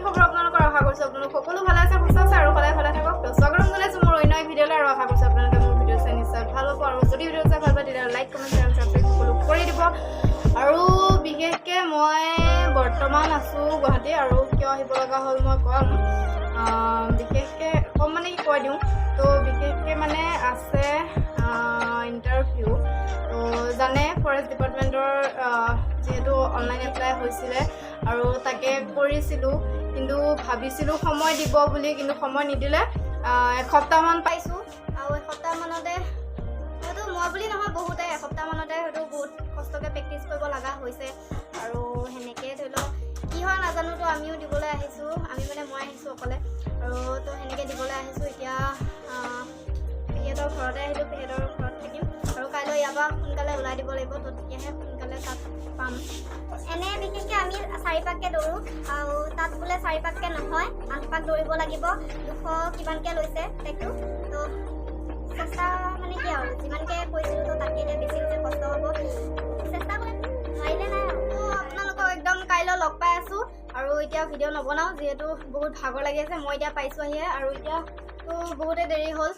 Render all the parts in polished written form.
খবৰ আপোনালোকৰ আশা কৰিছোঁ আপোনালোক সকলো ভালে আছে সুস্থ আছে আৰু সদায় ভালে থাকক তো স্বাগতম জনাইছোঁ মোৰ অন্য ভিডিঅ'লৈ আৰু আশা কৰিছোঁ আপোনালোকে মোৰ ভিডিঅ' চাই নিশ্চয় ভাল পাব আৰু যদি ভিডিঅ' চাই ভাল পায় তেতিয়া লাইক কমেণ্ট শ্বেয়াৰ ছাবস্ক্ৰাইব সকলো কৰি দিব আৰু বিশেষকৈ মই বৰ্তমান আছোঁ গুৱাহাটী আৰু কিয় আহিব লগা হ'ল মই ক'ম বিশেষকৈ ক'ম মানে কি কৈ দিওঁ তো বিশেষকৈ মানে আছে ইণ্টাৰভিউ তো জানে ফৰেষ্ট ডিপাৰ্টমেণ্টৰ যিহেতু অনলাইন এপ্লাই হৈছিলে আৰু তাকে কৰিছিলোঁ কিন্তু ভাবিছিলোঁ সময় দিব বুলি কিন্তু সময় নিদিলে এসপ্তাহমান পাইছোঁ আৰু এসপ্তাহমানতে হয়তো মই বুলি নহয় বহুতে এসপ্তাহমানতে হয়তো বহুত কষ্টকৈ প্ৰেক্টিছ কৰিব লগা হৈছে আৰু সেনেকৈ ধৰি লওক কি হয় নাজানো তো আমিও দিবলৈ আহিছোঁ আমি মানে মই আহিছোঁ অকলে আৰু তো সেনেকৈ দিবলৈ আহিছোঁ এতিয়া পেহীহঁতৰ ঘৰতে আহিলোঁ পেহীহঁতৰ ঘৰত থাকিম আৰু কাইলৈ ইয়াৰ পৰা সোনকালে ওলাই দিব লাগিব তো তেতিয়াহে সোনকালে তাত পাম এনে বিশেষকৈ আমি 4 পাককৈ দৌৰোঁ আৰু তাত বোলে 4 পাককৈ নহয় 8 পাক দৌৰিব লাগিব 200 কিমানকৈ লৈছে টেগটো তো চেষ্টা মানে কি আৰু যিমানকৈ কৈছিলোঁ তো তাতকৈ এতিয়া বেছি হৈছে কষ্ট হ'ব চেষ্টা কৰিম নোৱাৰিলে নাই তো আপোনালোকক একদম কাইলৈ লগ পাই আছোঁ আৰু এতিয়া ভিডিঅ' নবনাওঁ যিহেতু বহুত ভাগৰ লাগি আছে মই এতিয়া পাইছোঁ আহিয়ে আৰু এতিয়া তো বহুতে দেৰি হ'ল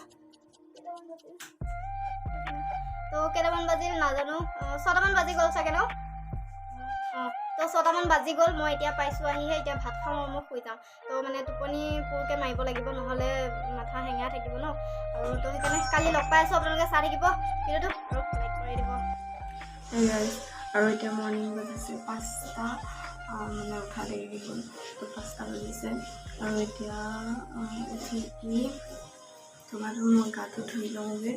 তো কেইটামান বাজিল নাজানো 6টামান বাজি গ'ল চাগে ন তো 6টামান বাজি গ'ল মই এতিয়া পাইছোঁ আহিহে এতিয়া ভাত খাওঁ মই শুই যাওঁ তো মানে টোপনি পূৰকৈ মাৰিব লাগিব নহ'লে মাথা হেঙাই থাকিব ন আৰু তো সেইকাৰণে কালি লগ পাই আছোঁ আপোনালোকে চাই থাকিব ভিডিঅ'টো আৰু লাইক কৰি দিব আৰু এতিয়া মৰ্ণিং বাজিছে 5টা মানে উঠা দেৰি হ'ল তো 5টা বাজিছে আৰু এতিয়া উঠি তোমাৰো মই গাটো ধুই লওঁগৈ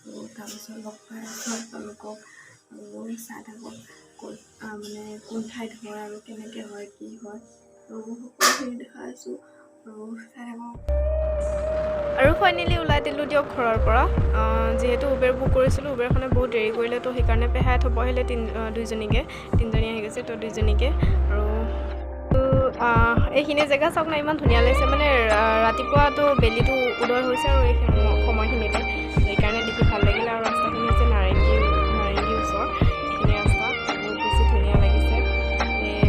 আৰু তাৰপিছত লগ পাই আছোঁ আপোনালোকক আৰু চাই থাকক ক'ত মানে কোন ঠাইত হয় আৰু কেনেকৈ হয় কি হয় তো সকলোখিনি দেখাই আছোঁ আৰু চাই থাকক আৰু ফাইনেলি ওলাই দিলোঁ দিয়ক ঘৰৰ পৰা যিহেতু উবেৰ বুক কৰিছিলোঁ উবেৰখনে বহুত দেৰি কৰিলে তো সেইকাৰণে পেহাই থ'ব আহিলে দুইজনীকৈ তিনিজনী আহি গৈছে তো দুইজনীকৈ আৰু এইখিনি জেগা চাওক না ইমান ধুনীয়া লাগিছে মানে ৰাতিপুৱাতো বেলিটো উদয় হৈছে আৰু এই সময়খিনিতে সেইকাৰণে দেখি ভাল লাগিলে আৰু ৰাস্তাখিনি হৈছে নাৰেংগী ওচৰ এইখিনি ৰাস্তা বহুত বেছি ধুনীয়া লাগিছে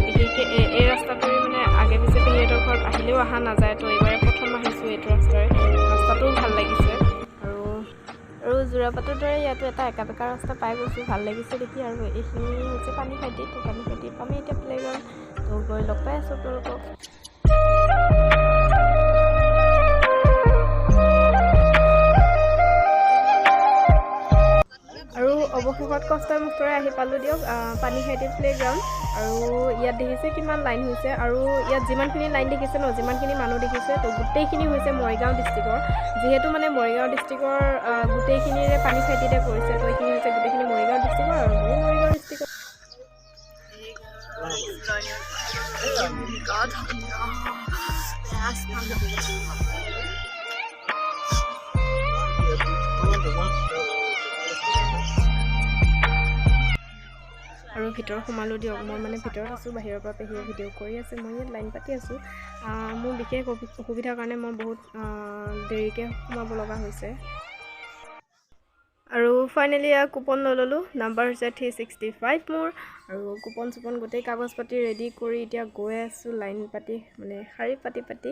বিশেষকৈ এই ৰাস্তাটোৰে মানে আগে পিছে পেহীহঁতৰ ঘৰত আহিলেও অহা নাযায় তো এইবাৰে প্ৰথম আহিছোঁ এইটো ৰাস্তাটোও ভাল লাগিছে আৰু যোৰাপাটৰ দৰে ইয়াতো এটা একা বেকা ৰাস্তা পাই গৈছোঁ ভাল লাগিছে দেখি আৰু এইখিনি হৈছে পানীখাইটি তো পানীখাইটি পামে এতিয়া প্লেগ্ৰাউণ্ড তো গৈ লগ পাই আছোঁ আপোনালোকক আৰু অৱশেষত কষ্টৰ মুক্তৰে আহি পালোঁ দিয়ক পানীখাইটি প্লেগ্ৰাউণ্ড আৰু ইয়াত দেখিছে কিমান লাইন হৈছে আৰু ইয়াত যিমানখিনি লাইন দেখিছে ন যিমানখিনি মানুহ দেখিছে তো গোটেইখিনি হৈছে মৰিগাঁও ডিষ্ট্ৰিক্টৰ যিহেতু মানে মৰিগাঁও ডিষ্ট্ৰিক্টৰ গোটেইখিনিৰে পানীখাইটিতে পৰিছে তো এইখিনি হৈছে গোটেইখিনি মৰিগাঁও ডিষ্ট্ৰিক্টৰ আৰু মৰিগাঁও ডিষ্ট্ৰিক্টৰ আৰু ভিতৰত সোমালোঁ দিয়ক মই মানে ভিতৰত আছোঁ বাহিৰৰ পৰা পেহীয়ে ভিডিঅ' কৰি আছে মই ইয়াত লাইন পাতি আছোঁ মোৰ বিশেষ অসুবিধাৰ কাৰণে মই বহুত দেৰিকৈ সোমাব লগা হৈছে আৰু ফাইনেলি কুপন লৈ ল'লোঁ নাম্বাৰ হৈছে 365 মোৰ আৰু কুপন চুপন গোটেই কাগজ পাতি ৰেডি কৰি এতিয়া গৈ আছোঁ লাইন পাতি মানে শাৰী পাতি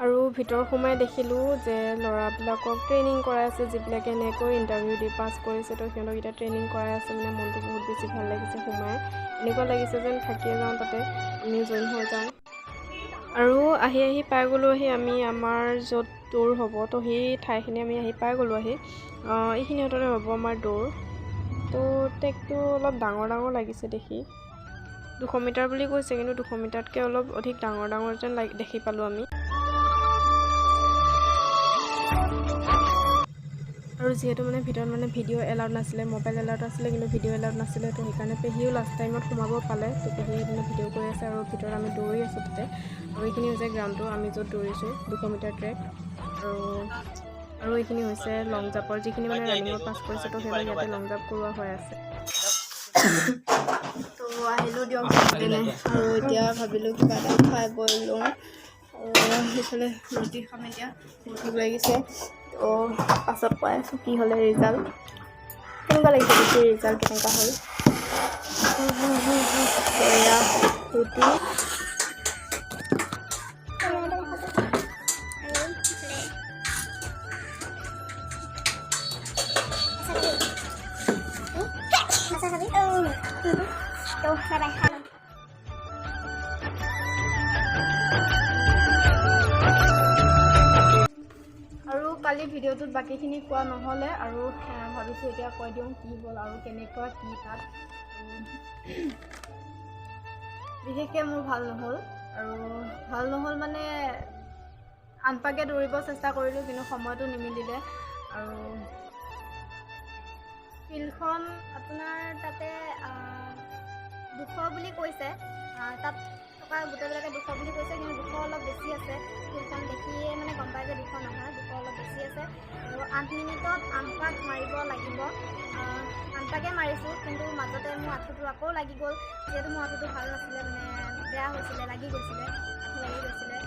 আৰু ভিতৰ সোমাই দেখিলোঁ যে ল'ৰাবিলাকক ট্ৰেইনিং কৰাই আছে যিবিলাকে এনেকৈ ইণ্টাৰভিউ দি পাছ কৰিছে তো সিহঁতক এতিয়া ট্ৰেইনিং কৰাই আছে মানে মনটো বহুত বেছি ভাল লাগিছে সোমাই এনেকুৱা লাগিছে যেন থাকিয়ে যাওঁ তাতে আমিও জইন হৈ যাওঁ আৰু আহি পাই গ'লোঁ আমি আমাৰ য'ত দৌৰ হ'ব তো সেই ঠাইখিনি আমি পাই গ'লোঁ এইখিনি হততে হ'ব আমাৰ দৌৰ তো টেগটো অলপ ডাঙৰ লাগিছে দেখি 200 মিটাৰ বুলি কৈছে কিন্তু 200 মিটাৰতকৈ অলপ অধিক ডাঙৰ যেন দেখি পালোঁ আমি আৰু যিহেতু মানে ভিতৰত মানে ভিডিঅ' এলাউড নাছিলে মোবাইল এলাউড আছিলে কিন্তু ভিডিঅ' এলাউড নাছিলে তো সেইকাৰণে পেহীও লাষ্ট টাইমত সোমাব পালে তো পেহীয়ে মানে ভিডিঅ' কৰি আছে আৰু ভিতৰত আমি দৌৰি আছোঁ তাতে আৰু এইখিনি হৈছে গ্ৰাউণ্ডটো আমি য'ত দৌৰিছোঁ 200 মিটাৰ ট্ৰেক আৰু এইখিনি হৈছে লং জাম্পৰ যিখিনি মানে ৰানিঙত পাছ কৰিছে তো সিহঁতক ইয়াতে লং জাম্প কৰোৱা হৈ আছে তো আহিলোঁ দিয়ক আৰু এতিয়া ভাবিলোঁ কিবা এটা খাই বৈ লওঁ সেইফালে ৰুটি খাম এতিয়া ভোক লাগিছে তো পাছত কৈ আছোঁ কি হ'লে ৰিজাল্ট কেনেকুৱা লাগিছে ৰুটিৰ ৰিজাল্ট কেনেকুৱা হ'ল এয়া ৰুটি আৰু কালি ভিডিঅ'টোত বাকীখিনি কোৱা নহ'লে আৰু ভাবিছোঁ এতিয়া কৈ দিওঁ কি হ'ল আৰু কেনেকুৱা কি তাত বিশেষকৈ মোৰ ভাল নহ'ল আৰু ভাল নহ'ল মানে আনপাকে দৌৰিব চেষ্টা কৰিলোঁ কিন্তু সময়টো নিমিলিলে আৰু ফিল্ডখন আপোনাৰ তাতে 200 বুলি কৈছে তাত থকা গোটেইবিলাকে 200 বুলি কৈছে কিন্তু 200 অলপ বেছি আছে ফিল্ডখন দেখিয়ে মানে গম পায় যে 200 নহয় 200 অলপ বেছি আছে আৰু 8 মিনিটত আনপাক মাৰিব লাগিব আনপাকে মাৰিছোঁ কিন্তু মাজতে মোৰ আঁঠুটো আকৌ লাগি গ'ল যিহেতু মোৰ আঁঠুটো ভাল নাছিলে মানে বেয়া হৈছিলে লাগি গৈছিলে আঁঠু লাগি গৈছিলে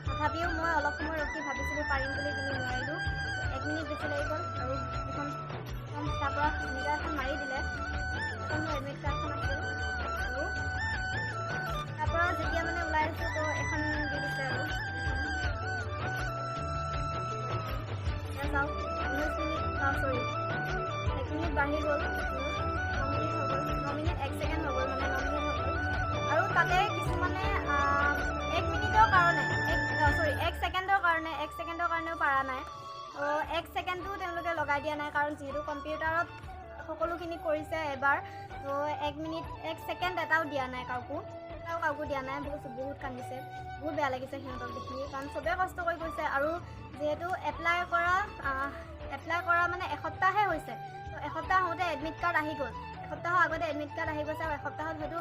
তথাপিও মই অলপ সময় ৰখি ভাবিছিলোঁ পাৰিম বুলি কিন্তু নোৱাৰিলোঁ 1 মিনিট বেছি লাগি গ'ল আৰু এখন তাৰপৰা এনেকুৱা এখন মাৰি দিলে এখন মোৰ এডমিট কাৰ্ডখন আছিল আৰু তাৰপৰা যেতিয়া মানে ওলাই আহিছোঁ তো এখন দি দিছে আৰু চাওক 19 মিনিট চৰি 1 মিনিট বাঢ়ি গ'ল 9 মিনিট হৈ গ'ল 9 মিনিট 1 ছেকেণ্ড হৈ গ'ল মানে 9 মিনিট হৈ গ'ল আৰু তাতে কিছুমানে 1 মিনিটৰ কাৰণে 1 ছেকেণ্ডৰ কাৰণেও পৰা নাই তো 1 ছেকেণ্ডটো তেওঁলোকে লগাই দিয়া নাই কাৰণ যিহেতু কম্পিউটাৰত সকলোখিনি কৰিছে এবাৰ তো 1 মিনিট 1 ছেকেণ্ড এটাও দিয়া নাই কাকো দিয়া নাই বহুত কান্দিছে বহুত বেয়া লাগিছে সিহঁতক দেখি কাৰণ চবেই কষ্ট কৰি গৈছে আৰু যিহেতু এপ্লাই কৰা মানে এসপ্তাহহে হৈছে তো এসপ্তাহ হওঁতে এডমিট কাৰ্ড আহি গ'ল এসপ্তাহৰ আগতে এডমিট কাৰ্ড আহি গৈছে আৰু এসপ্তাহত হয়তো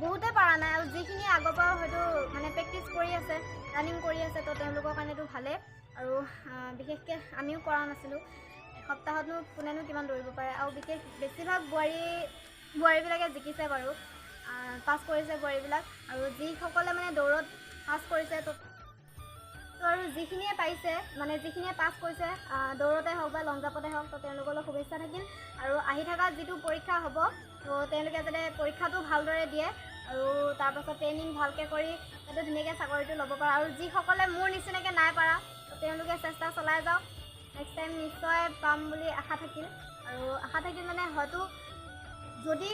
বহুতে পৰা নাই আৰু যিখিনি আগৰ পৰা হয়তো মানে প্ৰেক্টিছ কৰি আছে ৰানিং কৰি আছে তো তেওঁলোকৰ কাৰণেতো ভালেই আৰু বিশেষকৈ আমিও কৰা নাছিলোঁ এসপ্তাহতনো কোনেনো কিমান দৌৰিব পাৰে আৰু বেছিভাগ বোৱাৰীবিলাকে জিকিছে বাৰু পাছ কৰিছে বোৱাৰীবিলাক আৰু যিসকলে মানে দৌৰত পাছ কৰিছে তো আৰু যিখিনিয়ে পাইছে মানে যিখিনিয়ে পাছ কৰিছে দৌৰতে হওক বা লং জাম্পতে হওক তো তেওঁলোকলৈ শুভেচ্ছা থাকিল আৰু আহি থকা যিটো পৰীক্ষা হ'ব তো তেওঁলোকে যাতে পৰীক্ষাটো ভালদৰে দিয়ে আৰু তাৰপাছত ট্ৰেইনিং ভালকৈ কৰি যাতে ধুনীয়াকৈ চাকৰিটো ল'ব পাৰে আৰু যিসকলে মোৰ নিচিনাকৈ নাই পাৰা তো তেওঁলোকে চেষ্টা চলাই যাওক নেক্সট টাইম নিশ্চয় পাম বুলি আশা থাকিল আৰু আশা থাকিল মানে হয়তো যদি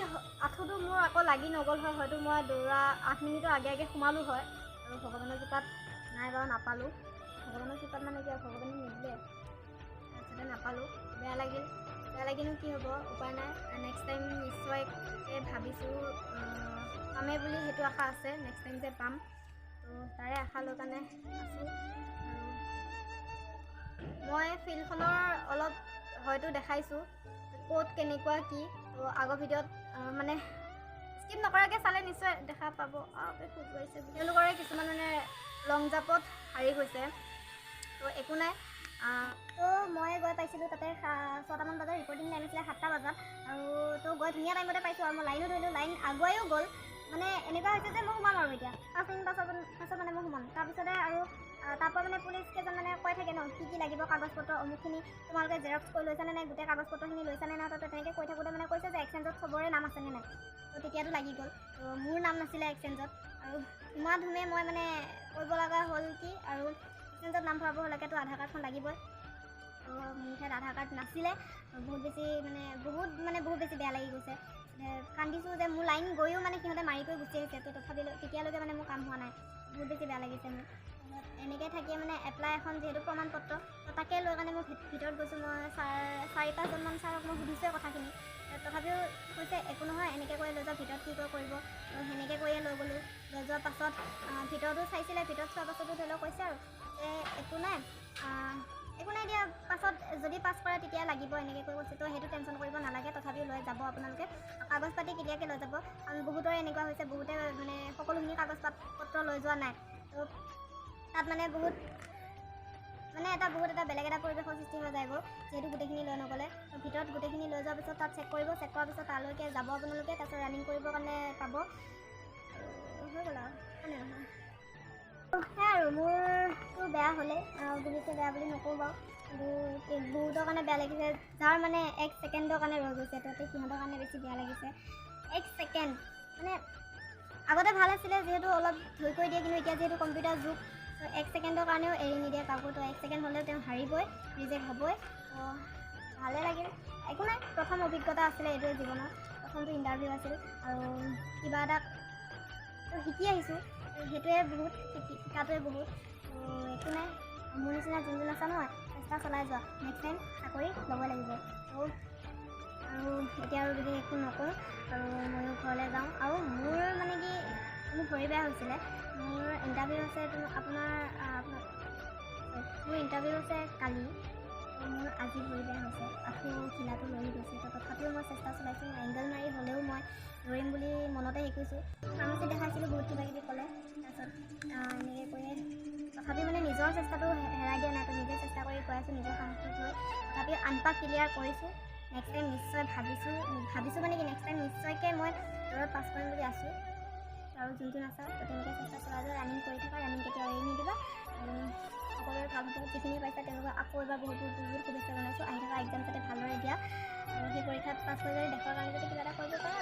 আঁঠুটো মোৰ আকৌ লাগি নগ'ল হয় হয়তো মই দৌৰা 8 মিনিটৰ আগে সোমালোঁ হয় আৰু ভগৱানৰ কৃপাত নাই বাৰু নাপালোঁ ভগৱানৰ কৃপাত মানে কি ভগৱানে নিদিলে তাৰপিছতে নাপালোঁ বেয়া লাগিনো কি হ'ব উপায় নাই নেক্সট টাইম নিশ্চয় ভাবিছোঁ পামেই বুলি সেইটো আশা আছে নেক্সট টাইম যে পাম তো তাৰে আশা লৈ কাৰণে আছোঁ আৰু মই ফিল্ডখনৰ অলপ হয়তো দেখাইছোঁ ক'ত কেনেকুৱা কি তো আগৰ ভিডিঅ'ত মানে স্কিপ নকৰাকৈ চালে নিশ্চয় দেখা পাব খোজ গৈছে তেওঁলোকৰে কিছুমান মানে লং জাম্পত হাৰি গৈছে তো একো নাই তো মই গৈ পাইছিলোঁ তাতে 6টামান বজাত ৰিপৰ্টিং টাইম আছিলে 7টা বজাত আৰু তো গৈ ধুনীয়া টাইমতে পাইছোঁ আৰু মই লাইনো ধৰিলোঁ লাইন আগুৱাইও গ'ল মানে এনেকুৱা হৈছে যে মই সোমাম আৰু এতিয়া 5 মিনিট পাছত মানে মই সোমাম তাৰপিছতে আৰু তাৰপৰা মানে পুলিচ কেইজন মানে কৈ থাকে ন কি লাগিব কাগজ পত্ৰ অমুকখিনি তোমালোকে জেৰক্স কৰি লৈছানে নাই গোটেই কাগজ পত্ৰখিনি লৈছানে নাই তো তেনেকৈ কৈ থাকোঁতে মানে কৈছে যে এক্সচেঞ্জত চবৰে নাম আছেনে নাই তো তেতিয়াতো লাগি গ'ল তো মোৰ নাম নাছিলে এক্সচেঞ্জত আৰু ধুমা ধুমে মই মানে কৰিব লগা হ'ল কি আৰু এক্সচেঞ্জত নাম ভৰাব হ'লেতো আধাৰ কাৰ্ডখন লাগিবই তো মোৰ ঠাইত আধাৰ কাৰ্ড নাছিলে বহুত বেছি বেয়া লাগি গৈছে কান্দিছোঁ যে মোৰ লাইন গৈও মানে সিহঁতে মাৰি কৰি গুচি আহিছে তো তেতিয়ালৈকে মানে মোৰ কাম হোৱা নাই বহুত বেছি বেয়া লাগিছে মোৰ এনেকৈ থাকিয়ে মানে এপ্লাই এখন যিহেতু প্ৰমাণ পত্ৰ তো তাকে লৈ কাৰণে মই ভিতৰত গৈছোঁ মই 4-5জনমান ছাৰক মই সুধিছোঁৱে কথাখিনি তথাপিও কৈছে একো নহয় এনেকৈ কৰি লৈ যাওঁ ভিতৰত কি কৰিব সেনেকৈ কৰিয়ে লৈ গ'লোঁ লৈ যোৱাৰ পাছত ভিতৰতো চাইছিলে ভিতৰত চোৱাৰ পাছতো ধৰি লওক কৈছে আৰু যে একো নাই দিয়া পাছত যদি পাছ কৰে তেতিয়া লাগিব এনেকৈ কৈ কৈছে তো সেইটো টেনশ্যন কৰিব নালাগে তথাপিও লৈ যাব আপোনালোকে কাগজ পাতি কেতিয়াকৈ লৈ যাব কাৰণ বহুতৰে এনেকুৱা হৈছে বহুতে মানে সকলোখিনি কাগজ পত্ৰ লৈ যোৱা নাই তো তাত মানে বহুত এটা বেলেগ এটা পৰিৱেশৰ সৃষ্টি হৈ যায়গৈ যিহেতু গোটেইখিনি লৈ নগ'লে ভিতৰত গোটেইখিনি লৈ যোৱাৰ পিছত তাত চেক কৰাৰ পিছত তালৈকে যাব আপোনালোকে তাৰপিছত ৰানিং কৰিবৰ কাৰণে পাব হৈ গ'ল আৰু হয়নে নহয় বেয়া হ'লে বুলিছে বেয়া বুলি নকওঁ বাৰু, কিন্তু বহুতৰ কাৰণে বেয়া লাগিছে, যাৰ মানে 1 ছেকেণ্ডৰ কাৰণে ৰৈ গৈছে, তাতে সিহঁতৰ কাৰণে বেছি বেয়া লাগিছে। 1 ছেকেণ্ড মানে আগতে ভাল আছিলে যিহেতু অলপ ধৰি কৰি দিয়ে, কিন্তু এতিয়া যিহেতু কম্পিউটাৰ যুগ, 1 ছেকেণ্ডৰ কাৰণেও এৰি নিদিয়ে কাকো, তো 1 ছেকেণ্ড হ'লেও তেওঁ হাৰিবই, ৰিজেক্ট হ'বই। তো ভালেই লাগিল, একো নাই, প্ৰথম অভিজ্ঞতা আছিলে এইটোৱে জীৱনৰ, প্ৰথমটো ইণ্টাৰভিউ আছিল আৰু কিবা এটা শিকি আহিছোঁ, সেইটোৱে বহুত শিকাটোৱে বহুত। তো একো নাই, মোৰ নিচিনা যোন আছে নহয় চেষ্টা চলাই যোৱা, নেক্সট টাইম চাকৰি ল'ব লাগিব। তো আৰু এতিয়া আৰু যদি একো নকওঁ আৰু ময়ো ঘৰলৈ যাওঁ। আৰু মোৰ মানে কি মোৰ ভৰি বেয়া হৈছিলে, মোৰ ইণ্টাৰভিউ আছে মোৰ ইণ্টাৰভিউ আছে কালি, তো মোৰ আজি ভৰি বেয়া হৈছে, আকৌ খিলাটো লৰি গৈছে। তো তথাপিও মই চেষ্টা চলাইছোঁ, এংগল মাৰি হ'লেও মই দৌৰিম বুলি মনতে শিকিছোঁ। ফাৰ্মাচীত দেখাইছিলোঁ, বহুত কিবা কিবি ক'লে, তাৰপিছত এনেকৈ কৰিয়ে তথাপি মানে নিজৰ চেষ্টাটো হেৰাই দিয়া নাই, তো নিজে চেষ্টা কৰি গৈ আছোঁ নিজৰ সাহসটোক লৈ, তথাপিও আনপাক ক্লিয়াৰ কৰিছোঁ। নেক্সট টাইম নিশ্চয় ভাবিছোঁ মানে কি নেক্সট টাইম নিশ্চয়কৈ মই দৌৰত পাছ কৰিম বুলি আছোঁ। আৰু যোন আছে তো তেনেকৈ চেষ্টা চলাই যোৱা, ৰানিং কৰি থকা, ৰানিং কেতিয়াও এৰি নিদিবা। আৰু সকলোৰে ভাল হ'ব, যিখিনি পাইছা তেওঁলোকক আকৌ এবাৰ বহুত শুভেচ্ছা জনাইছোঁ। আহি থকা এক্সাম যাতে ভালদৰে দিয়া আৰু সেই পৰীক্ষাত পাছ কৰি যদি দেশৰ কাৰণে যদি কিবা এটা কৰিব পাৰা